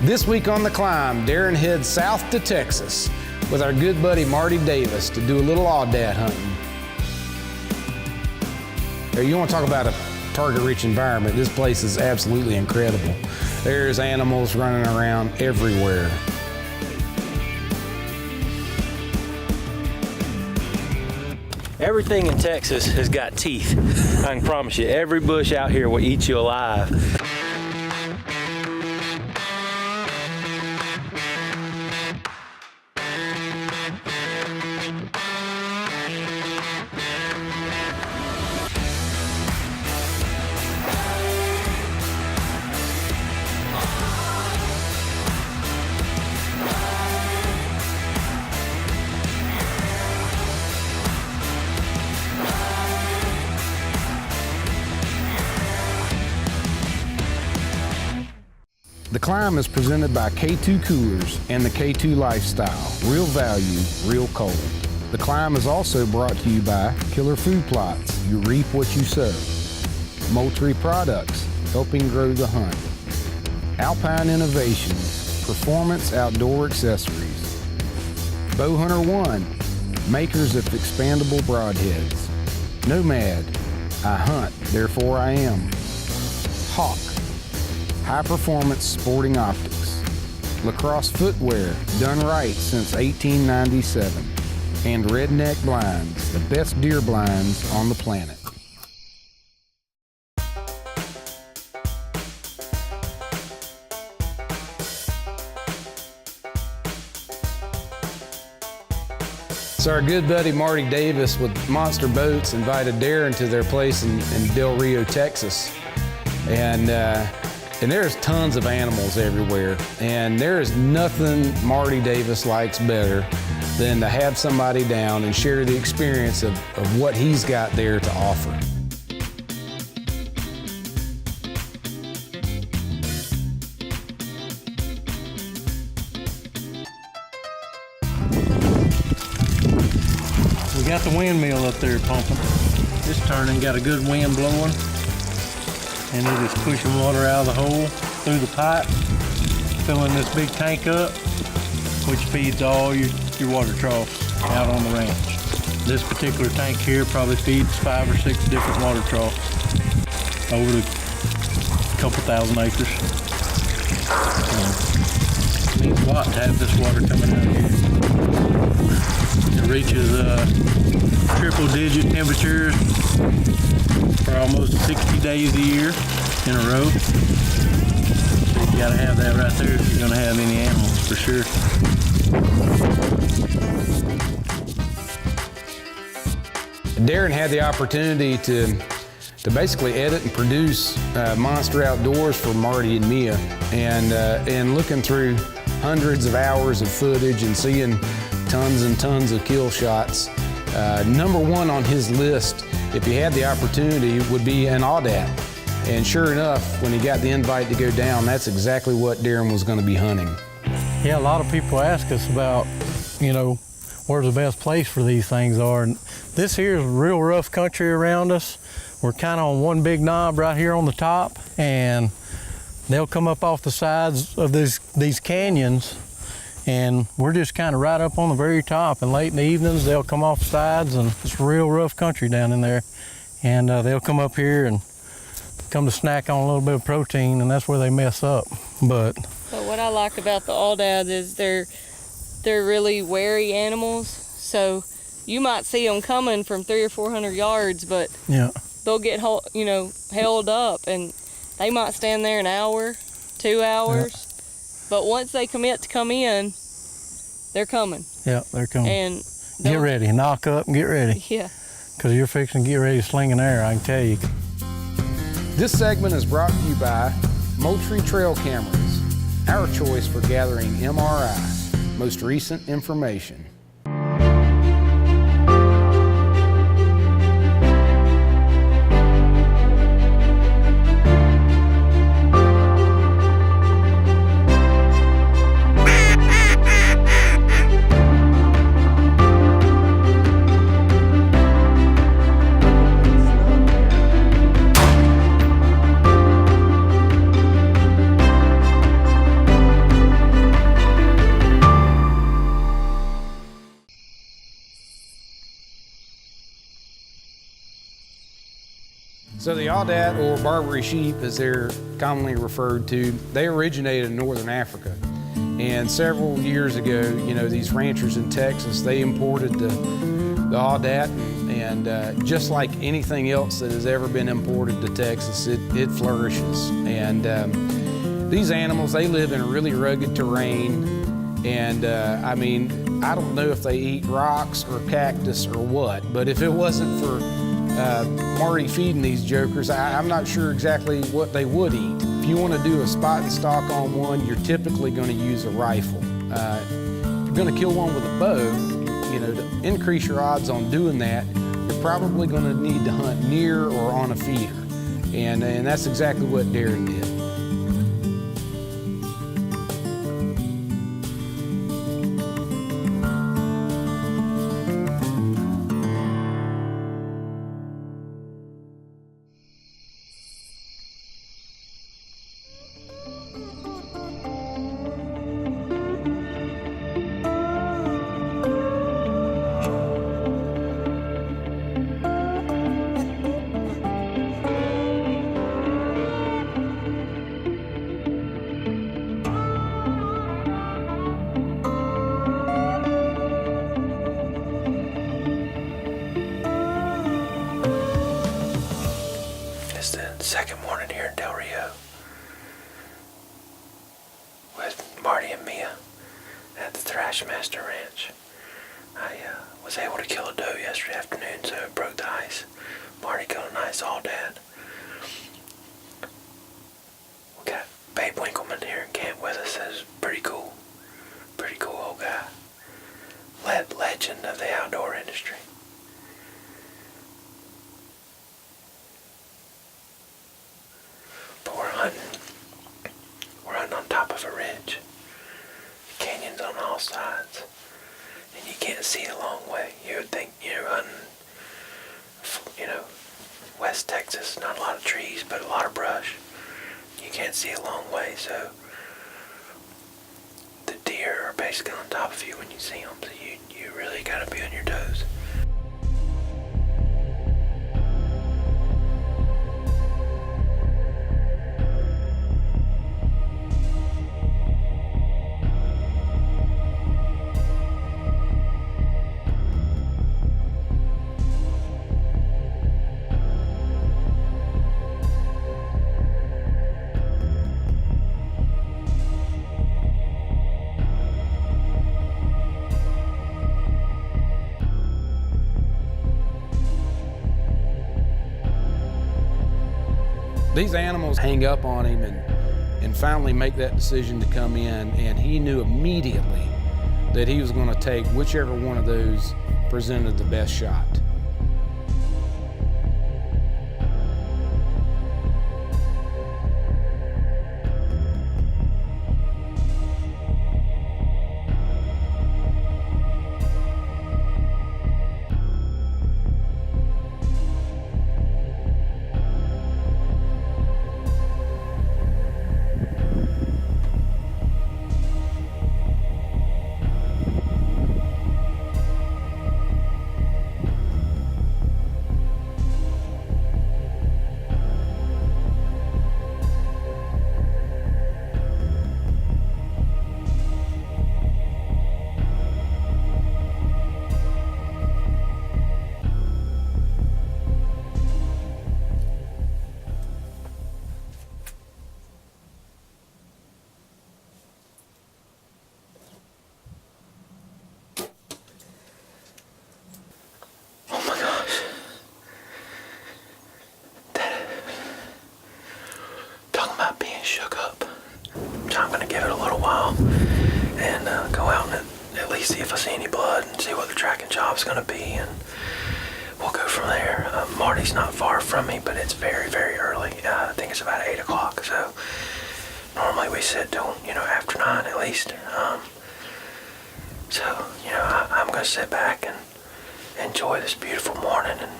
This week on The Climb, Darin heads south to Texas with our good buddy Marty Davis to do a little aoudad hunting. Now, you want to talk about a target-rich environment, this place is absolutely incredible. There's animals running around everywhere. Everything in Texas has got teeth. I can promise you, every bush out here will eat you alive. The Climb is presented by K2 Coolers and the K2 Lifestyle. Real value, real cold. The Climb is also brought to you by Killer Food Plots. You reap what you sow. Moultrie Products, helping grow the hunt. Alpine Innovations, performance outdoor accessories. Bowhunter One, makers of expandable broadheads. Nomad, I hunt, therefore I am. Hawk, high-performance sporting optics. Lacrosse footwear, done right since 1897. And Redneck Blinds, the best deer blinds on the planet. So our good buddy Marty Davis with Monster Boats invited Darin to their place in Del Rio, Texas. And there's tons of animals everywhere. And there is nothing Marty Davis likes better than to have somebody down and share the experience of what he's got there to offer. We got the windmill up there pumping. This turning got a good wind blowing, and it is pushing water out of the hole through the pipe, filling this big tank up, which feeds all your water troughs out on the ranch. This particular tank here probably feeds 5 or 6 different water troughs over the couple thousand acres. It means a lot to have this water coming out here. It reaches triple-digit temperatures for almost 60 days a year in a row. So you gotta have that right there if you're gonna have any animals, for sure. Darin had the opportunity to basically edit and produce Monster Outdoors for Marty and Mia, and looking through hundreds of hours of footage and seeing tons and tons of kill shots. Number one on his list, if he had the opportunity, would be an aoudad. And sure enough, when he got the invite to go down, that's exactly what Darin was going to be hunting. Yeah, a lot of people ask us about, you know, where's the best place for these things are. And this here is real rough country around us. We're kind of on one big knob right here on the top, and they'll come up off the sides of these canyons, and we're just kind of right up on the very top. And late in the evenings, they'll come off the sides, and it's real rough country down in there. And they'll come up here and come to snack on a little bit of protein, and that's where they mess up. But what I like about the aoudad is they're really wary animals. So you might see them coming from 300 or 400 yards, but yeah, they'll get held up, and they might stand there an hour, 2 hours. Yeah. But once they commit to come in, they're coming. Yeah, they're coming. And get ready, knock up and get ready. Yeah. Because you're fixing to get ready to sling an arrow, I can tell you. This segment is brought to you by Moultrie Trail Cameras, our choice for gathering MRI, most recent information. So the aoudad, or Barbary sheep, as they're commonly referred to, they originated in northern Africa. And several years ago, you know, these ranchers in Texas, they imported the aoudad, and just like anything else that has ever been imported to Texas, it flourishes. And these animals, they live in a really rugged terrain, and I mean, I don't know if they eat rocks or cactus or what, but if it wasn't for Marty feeding these jokers, I'm not sure exactly what they would eat. If you want to do a spot and stalk on one, you're typically going to use a rifle. If you're going to kill one with a bow, you know, to increase your odds on doing that, you're probably going to need to hunt near or on a feeder. And that's exactly what Darin did. It's the second morning here in Del Rio with Marty and Mia at the Thrashmaster Ranch. I was able to kill a doe yesterday afternoon, so it broke the ice. Marty killed a nice aoudad. We got Babe Winkleman here in camp with us. That's pretty cool. Pretty cool old guy. Legend of the outdoor industry. But we're hunting on top of a ridge. Canyons on all sides. And you can't see a long way. You would think you're hunting, you know, West Texas, not a lot of trees, but a lot of brush. You can't see a long way, so the deer are basically on top of you when you see them, so you really gotta be on your toes. These animals hang up on him and finally make that decision to come in, and he knew immediately that he was going to take whichever one of those presented the best shot. Shook up. So I'm gonna give it a little while and go out and at least see if I see any blood and see what the tracking job's gonna be, and we'll go from there. Marty's not far from me, but it's very, very early. I think it's about 8 o'clock, so normally we sit till, you know, after 9 at least. So, you know, I'm gonna sit back and enjoy this beautiful morning. And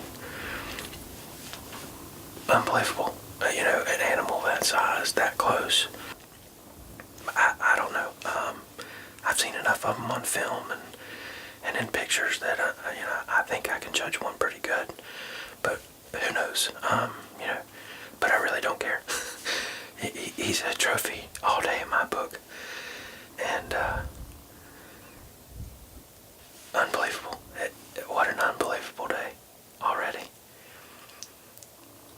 unbelievable. You know, an animal that size, that close. I don't know. I've seen enough of them on film and in pictures that you know, I think I can judge one pretty good. But who knows? you know, but I really don't care. He's a trophy all day in my book. And unbelievable. What an unbelievable day already.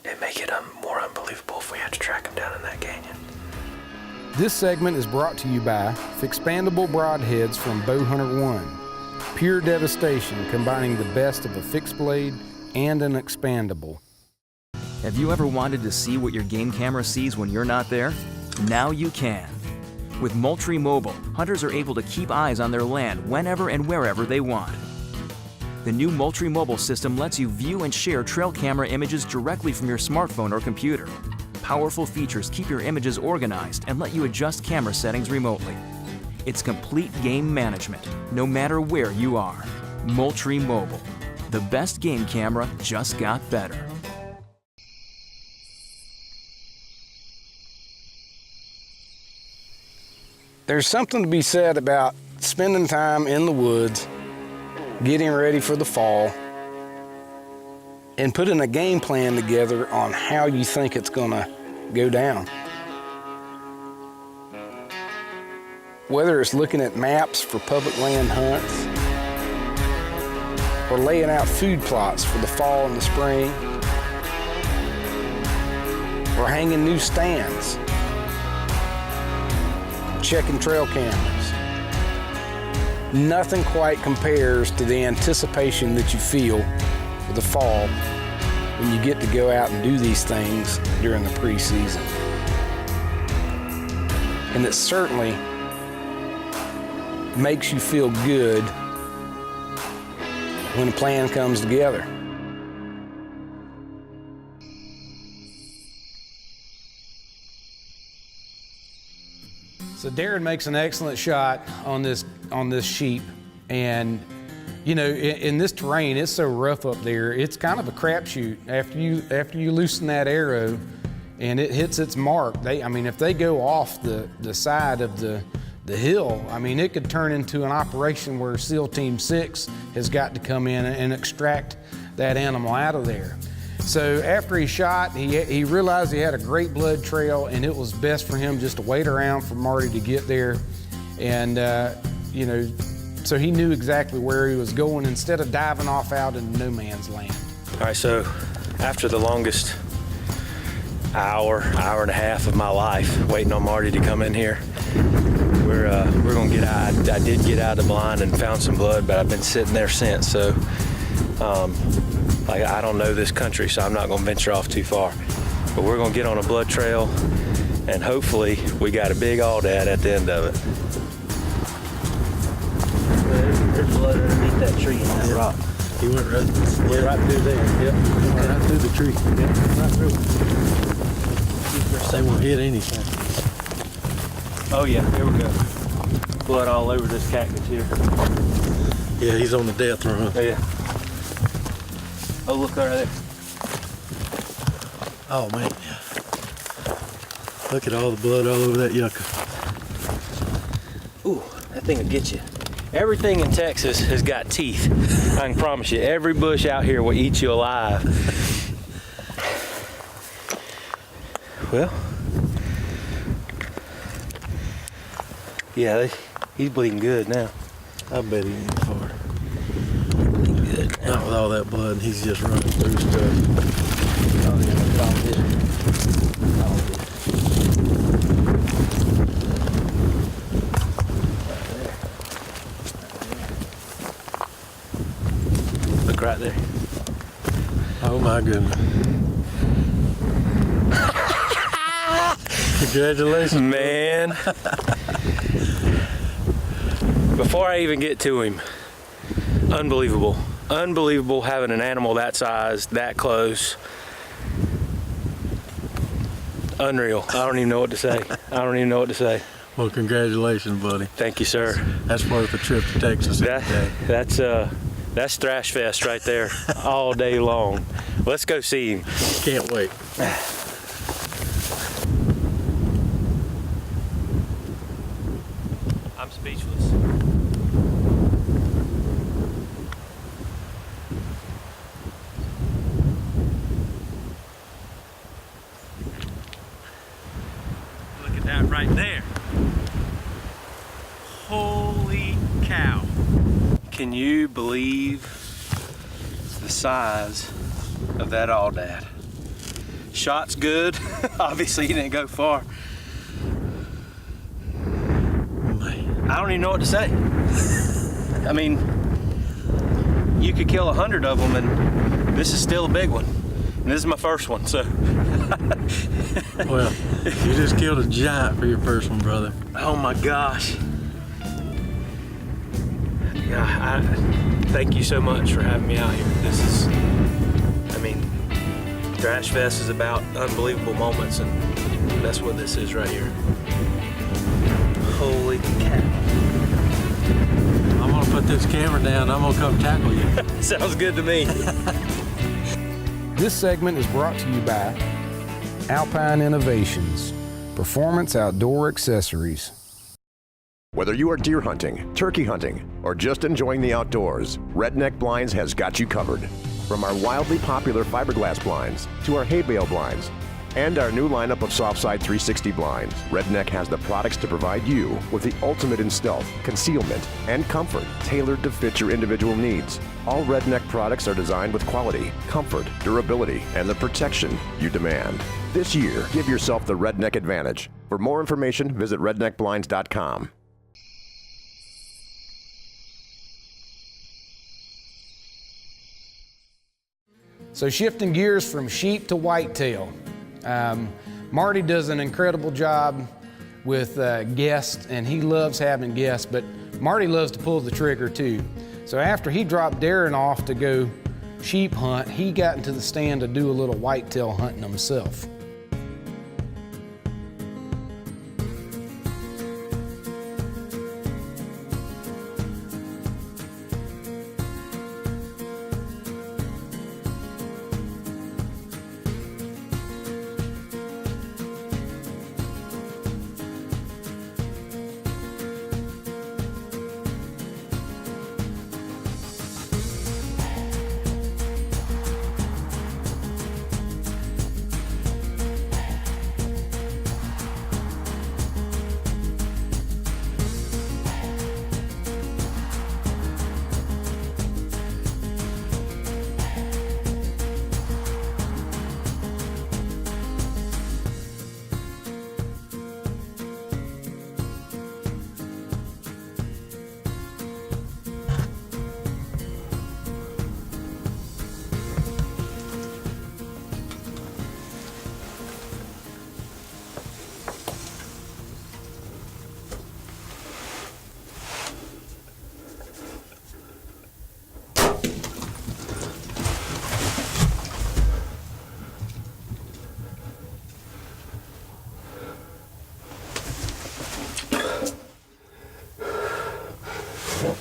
It'd make it more unbelievable if we had to track him down in that canyon. This segment is brought to you by Fixpandable Broadheads from Bowhunter 1. Pure devastation, combining the best of a fixed blade and an expandable. Have you ever wanted to see what your game camera sees when you're not there? Now you can. With Moultrie Mobile, hunters are able to keep eyes on their land whenever and wherever they want. The new Moultrie Mobile system lets you view and share trail camera images directly from your smartphone or computer. Powerful features keep your images organized and let you adjust camera settings remotely. It's complete game management, no matter where you are. Moultrie Mobile. The best game camera just got better. There's something to be said about spending time in the woods, getting ready for the fall, and putting a game plan together on how you think it's gonna go down. Whether it's looking at maps for public land hunts, or laying out food plots for the fall and the spring, or hanging new stands, checking trail cameras. Nothing quite compares to the anticipation that you feel for the fall when you get to go out and do these things during the preseason. And it certainly makes you feel good when a plan comes together. So Darin makes an excellent shot on this sheep, and you know, in this terrain, it's so rough up there. It's kind of a crapshoot. After you loosen that arrow, and it hits its mark, if they go off the side of the hill, it could turn into an operation where SEAL Team 6 has got to come in and extract that animal out of there. So after he shot, he realized he had a great blood trail, and it was best for him just to wait around for Marty to get there. And, so he knew exactly where he was going instead of diving off out into no man's land. All right, so after the longest hour and a half of my life waiting on Marty to come in here, we're gonna get out. I did get out of the blind and found some blood, but I've been sitting there since. So, I don't know this country, so I'm not gonna venture off too far. But we're gonna get on a blood trail, and hopefully we got a big aoudad at the end of it. There's blood underneath that tree in that rock. He went right through there. Yep. Went right through the tree. Yep. Right through it. They won't hit anything. Oh yeah, here we go. Blood all over this cactus here. Yeah, he's on the death run. Yeah. Oh, look right there. Oh man. Look at all the blood all over that yucca. Ooh, that thing will get you. Everything in Texas has got teeth. I can promise you, every bush out here will eat you alive. Well, yeah, he's bleeding good now. I bet he ain't far. Bleeding good. Not with all that blood, he's just running through stuff. Oh yeah, look at all this. All this. Right there. Oh my goodness. Congratulations, man. Before I even get to him, unbelievable. Unbelievable having an animal that size, that close. Unreal. I don't even know what to say. Well, congratulations, buddy. Thank you, sir. That's worth a trip to Texas every day. That's Thrash Fest right there, all day long. Let's go see him. Can't wait. I'm speechless. That right there. Holy cow. Can you believe the size of that aoudad? Shot's good. Obviously he didn't go far. I don't even know what to say. I mean, you could kill 100 of them and this is still a big one. And this is my first one, so. Well, you just killed a giant for your first one, brother. Oh my gosh. Yeah, thank you so much for having me out here. This is, I mean, Thrash Fest is about unbelievable moments, and that's what this is right here. Holy cow. I'm gonna put this camera down. I'm gonna come tackle you. Sounds good to me. This segment is brought to you by Alpine Innovations, performance outdoor accessories. Whether you are deer hunting, turkey hunting, or just enjoying the outdoors, Redneck Blinds has got you covered. From our wildly popular fiberglass blinds to our hay bale blinds and our new lineup of Softside 360 blinds, Redneck has the products to provide you with the ultimate in stealth, concealment, and comfort tailored to fit your individual needs. All Redneck products are designed with quality, comfort, durability, and the protection you demand. This year, give yourself the Redneck advantage. For more information, visit redneckblinds.com. So shifting gears from sheep to whitetail. Marty does an incredible job with guests, and he loves having guests, but Marty loves to pull the trigger too. So after he dropped Darin off to go sheep hunt, he got into the stand to do a little whitetail hunting himself.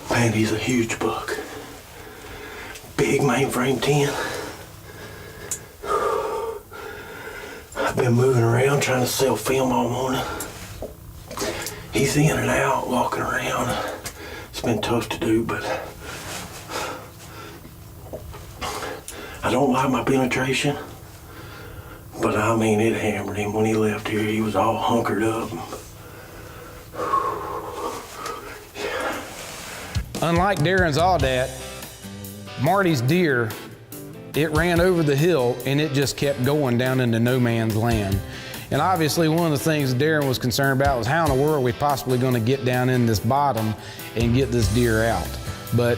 Man, he's a huge buck. Big mainframe 10. I've been moving around trying to sell film all morning. He's in and out, walking around. It's been tough to do, but I don't like my penetration. But I mean, it hammered him when he left here. He was all hunkered up. Unlike Darin's aoudad, Marty's deer, it ran over the hill and it just kept going down into no man's land. And obviously one of the things Darin was concerned about was how in the world are we possibly going to get down in this bottom and get this deer out. But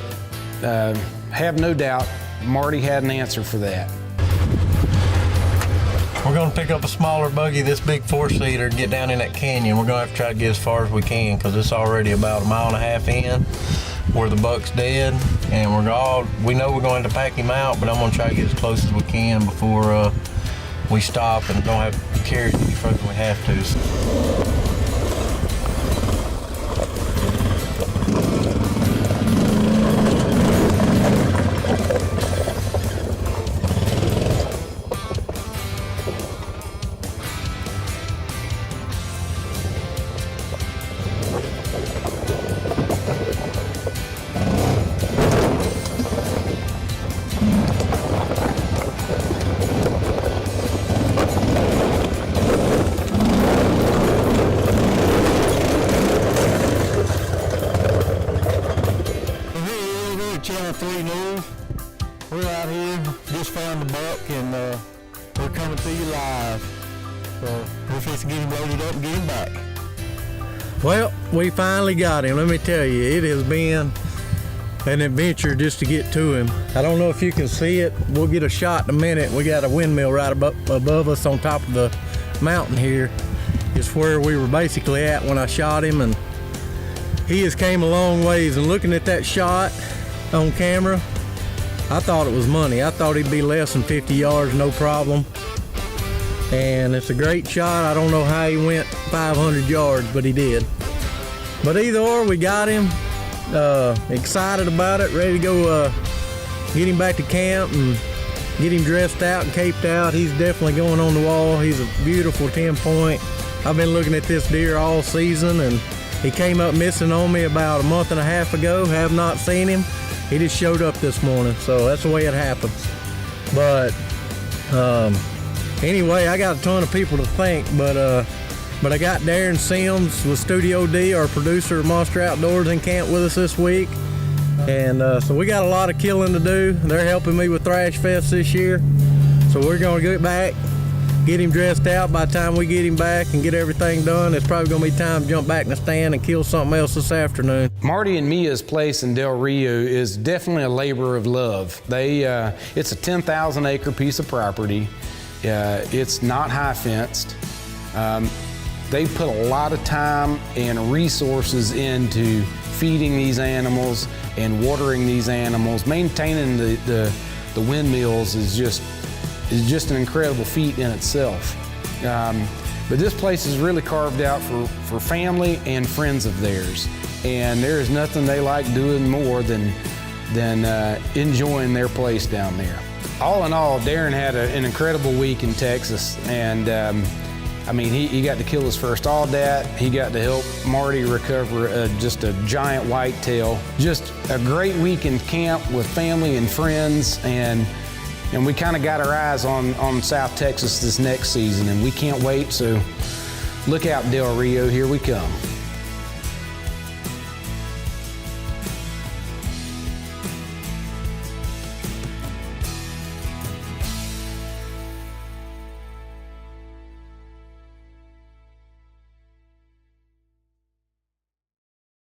have no doubt, Marty had an answer for that. We're gonna pick up a smaller buggy, this big 4-seater, and get down in that canyon. We're gonna have to try to get as far as we can because it's already about 1.5 miles in where the buck's dead, and we know we're going to pack him out, but I'm gonna try to get as close as we can before we stop, and don't have to carry it any further than we have to. see you live. So we're supposed to get him loaded up and get him back. Well, we finally got him. Let me tell you, it has been an adventure just to get to him. I don't know if you can see it. We'll get a shot in a minute. We got a windmill right above us on top of the mountain here. It's where we were basically at when I shot him, and he has came a long ways. And looking at that shot on camera, I thought it was money. I thought he'd be less than 50 yards, no problem. And it's a great shot. I don't know how he went 500 yards, but he did. But either or, we got him. Excited about it, ready to go get him back to camp and get him dressed out and caped out. He's definitely going on the wall. He's a beautiful 10-point. I've been looking at this deer all season, and he came up missing on me about a month and a half ago. Have not seen him. He just showed up this morning, so that's the way it happens. But anyway, I got a ton of people to thank, but I got Darin Sims with Studio D, our producer of Monster Outdoors, in camp with us this week. And so we got a lot of killing to do. They're helping me with Thrash Fest this year. So we're gonna get back, get him dressed out. By the time we get him back and get everything done, it's probably gonna be time to jump back in the stand and kill something else this afternoon. Marty and Mia's place in Del Rio is definitely a labor of love. It's a 10,000 acre piece of property. It's not high fenced. They put a lot of time and resources into feeding these animals and watering these animals. Maintaining the windmills is just an incredible feat in itself. But this place is really carved out for family and friends of theirs. And there is nothing they like doing more than enjoying their place down there. All in all, Darin had an incredible week in Texas, and I mean, he got to kill his first aoudad. He got to help Marty recover just a giant whitetail. Just a great week in camp with family and friends, and we kind of got our eyes on South Texas this next season, and we can't wait, so look out, Del Rio, here we come.